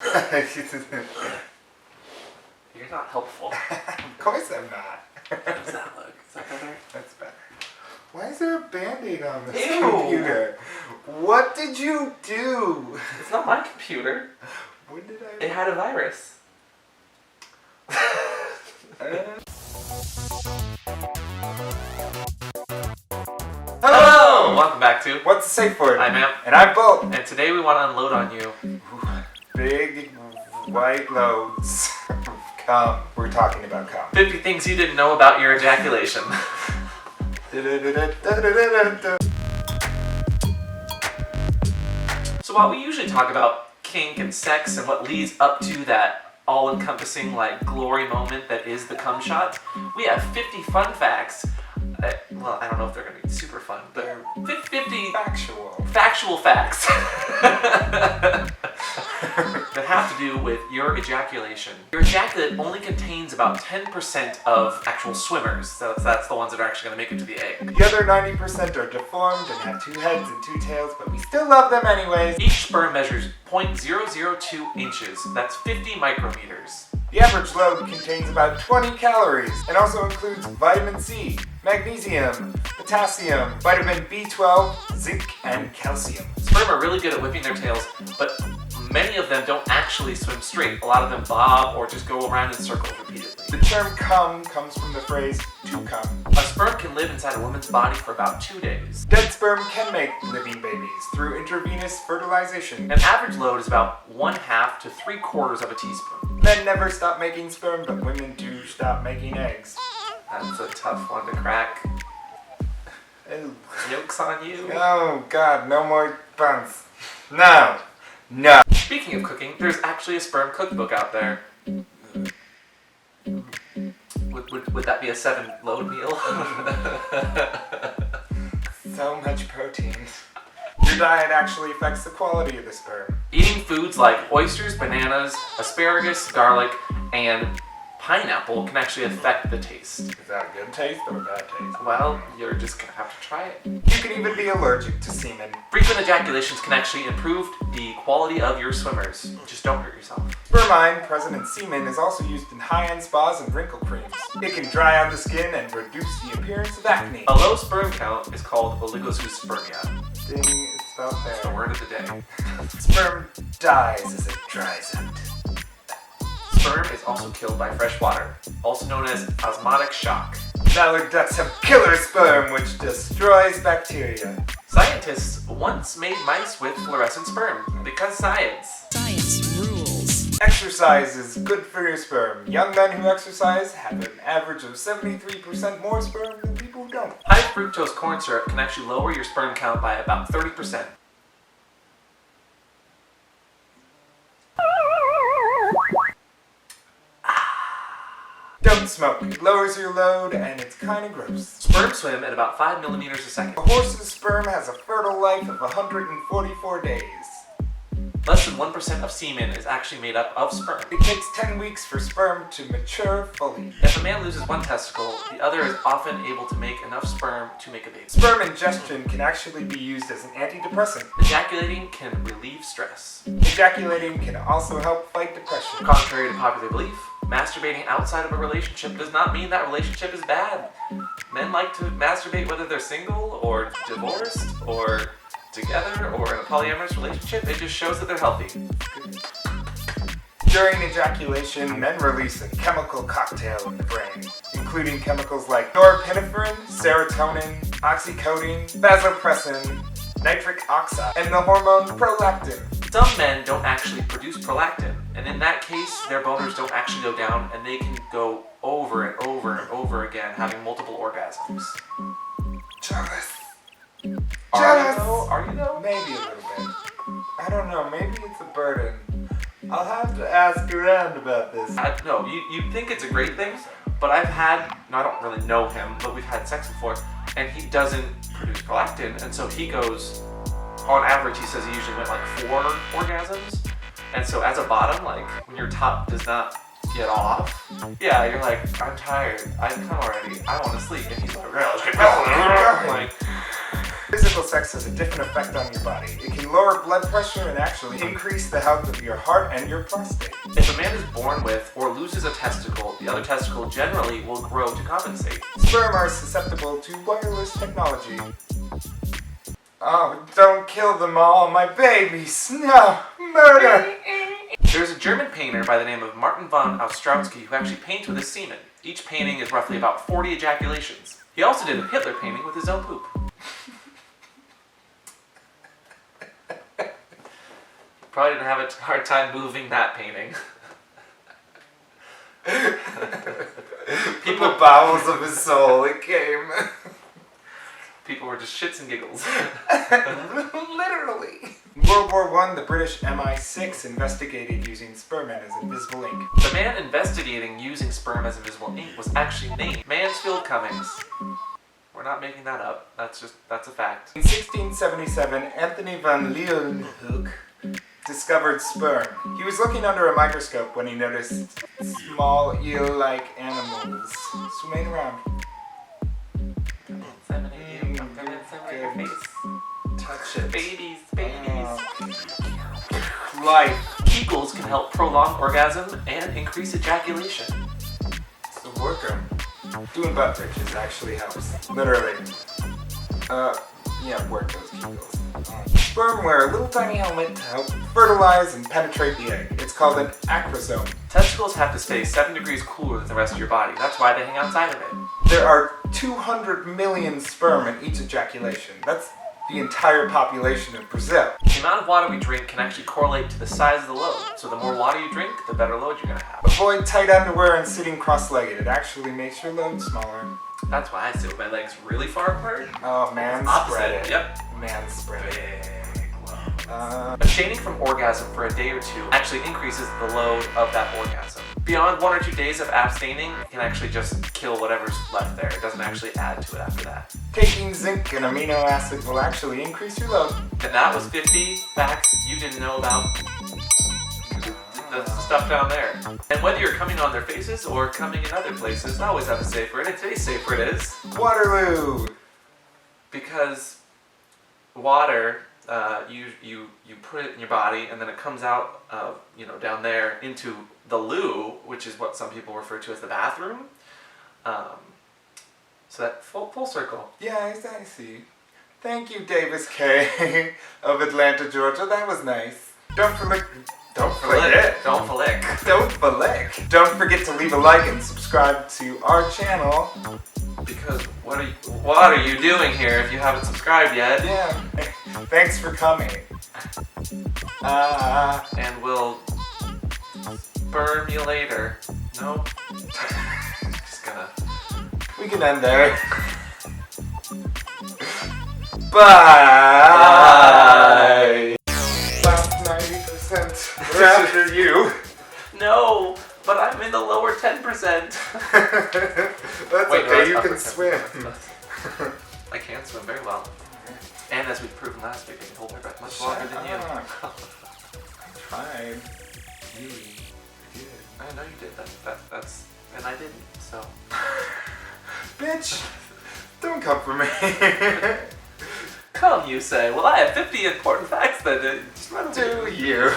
You're not helpful. Of course I'm not. How does that look? Is that better? That's better. Why is there a Band-Aid on this Ew. computer? What did you do? It's not my computer. When did I... It had a virus. Hello! Welcome back to What's the Safeword? I'm Am. And I'm Bolt. And today we want to unload on you. Big white loads of cum. We're talking about cum. 50 things you didn't know about your ejaculation. So while we usually talk about kink and sex and what leads up to that all-encompassing like glory moment that is the cum shot, we have 50 fun facts. Well, I don't know if they're going to be super fun, but 50 factual facts that have to do with your ejaculation. Your ejaculate only contains about 10% of actual swimmers, so that's the ones that are actually going to make it to the egg. The other 90% are deformed and have 2 heads and 2 tails, but we still love them anyways. Each sperm measures 0.002 inches. That's 50 micrometers. The average load contains about 20 calories and also includes vitamin C, magnesium, potassium, vitamin B12, zinc, and calcium. Sperm are really good at whipping their tails, but many of them don't actually swim straight. A lot of them bob or just go around in circles repeatedly. The term cum comes from the phrase to cum. A sperm can live inside a woman's body for about 2 days. Dead sperm can make living babies through intravenous fertilization. An average load is about 1/2 to 3/4 of a teaspoon. Men never stop making sperm, but women do stop making eggs. That's a tough one to crack. Ew. Joke's on you. Oh God, no more buns. No. No. Speaking of cooking, there's actually a sperm cookbook out there. Would that be a 7-load meal? So much protein. Your diet actually affects the quality of the sperm. Eating foods like oysters, bananas, asparagus, garlic, and pineapple can actually affect the taste. Is that a good taste or a bad taste? Well, you're just gonna have to try it. You can even be allergic to semen. Frequent ejaculations can actually improve the quality of your swimmers. Just don't hurt yourself. Spermine present in semen is also used in high-end spas and wrinkle creams. It can dry out the skin and reduce the appearance of acne. A low sperm count is called oligozoospermia. Ding, it's spelled That's the there. word of the day. Sperm dies as it dries out. Sperm is also killed by fresh water, also known as osmotic shock. Mallard ducks have killer sperm which destroys bacteria. Scientists once made mice with fluorescent sperm because science. Science rules. Exercise is good for your sperm. Young men who exercise have an average of 73% more sperm than people who don't. High fructose corn syrup can actually lower your sperm count by about 30%. Don't smoke. It lowers your load and it's kind of gross. Sperm swim at about 5 millimeters a second. A horse's sperm has a fertile life of 144 days. Less than 1% of semen is actually made up of sperm. It takes 10 weeks for sperm to mature fully. If a man loses one testicle, the other is often able to make enough sperm to make a baby. Sperm ingestion can actually be used as an antidepressant. Ejaculating can relieve stress. Ejaculating can also help fight depression. Contrary to popular belief, masturbating outside of a relationship does not mean that relationship is bad. Men like to masturbate whether they're single or divorced or together or in a polyamorous relationship. It just shows that they're healthy. During ejaculation, men release a chemical cocktail in the brain, including chemicals like norepinephrine, serotonin, oxycodone, vasopressin, nitric oxide, and the hormone prolactin. Some men don't actually produce prolactin, and in that case, their boners don't actually go down, and they can go over and over and over again, having multiple orgasms. Jealous. Are you though? Maybe a little bit. I don't know, maybe it's a burden. I'll have to ask around about this. No, you think it's a great thing, but I don't really know him, but we've had sex before, and he doesn't produce prolactin, and so he goes, on average, he says he usually went like 4 orgasms, and so as a bottom, like, when your top does not get off, yeah, you're like, I'm tired, I've come already, I want to sleep, and he's like, yeah, let's get going. Like, Physical sex has a different effect on your body. It can lower blood pressure and actually increase the health of your heart and your prostate. If a man is born with or loses a testicle, the other testicle generally will grow to compensate. Sperm are susceptible to wireless technology. Oh, don't kill them all, my babies! No! Murder! There's a German painter by the name of Martin von Ostrowski who actually paints with his semen. Each painting is roughly about 40 ejaculations. He also did a Hitler painting with his own poop. Probably didn't have a hard time moving that painting. From the bowels of his soul, it came. People were just shits and giggles. Literally. In World War I, the British MI6 investigated using sperm as invisible ink. The man investigating using sperm as invisible ink was actually named Mansfield Cummings. We're not making that up. That's a fact. In 1677, Anthony van Leeuwenhoek discovered sperm. He was looking under a microscope when he noticed small eel-like animals swimming around. Inseminate you. I'm gonna inseminate your face. Touch it. Babies. Life. Kegels can help prolong orgasm and increase ejaculation. It's the worker. Doing butt bridges actually helps. Literally. Yeah, work those kegels. Sperm wear a little tiny helmet to help fertilize and penetrate the egg. It's called an acrosome. Testicles have to stay 7 degrees cooler than the rest of your body. That's why they hang outside of it. There are 200 million sperm in each ejaculation. That's the entire population of Brazil. The amount of water we drink can actually correlate to the size of the load. So the more water you drink, the better load you're gonna have. Avoid tight underwear and sitting cross-legged. It actually makes your load smaller. That's why I sit with my legs really far apart. Oh, man, spread it. Yep. Man, spread it. Abstaining from orgasm for a day or two actually increases the load of that orgasm. Beyond 1 or 2 days of abstaining, it can actually just kill whatever's left there. It doesn't actually add to it after that. Taking zinc and amino acids will actually increase your load. And that was 50 facts you didn't know about the stuff down there. And whether you're coming on their faces or coming in other places, I always have a safe word. And today's safe word is Waterloo! because water, you put it in your body and then it comes out down there into the loo, which is what some people refer to as the bathroom. So that full circle. Yeah, I see. Thank you, Davis K. of Atlanta, Georgia. That was nice. Don't forget to leave a like and subscribe to our channel. Because what are you doing here if you haven't subscribed yet? Yeah. Thanks for coming. And we'll sperm you later. No? Just gonna... We can end there. Bye. Last 90% after you. No, but I'm in the lower 10%. That's okay, you can swim. I can swim very well. And as we've proven last week, I can hold my breath much longer than you. I tried. You did. I know you did. That's and I didn't. So. Bitch, don't come for me. Come, you say. Well, I have 50 important facts that just run Do you?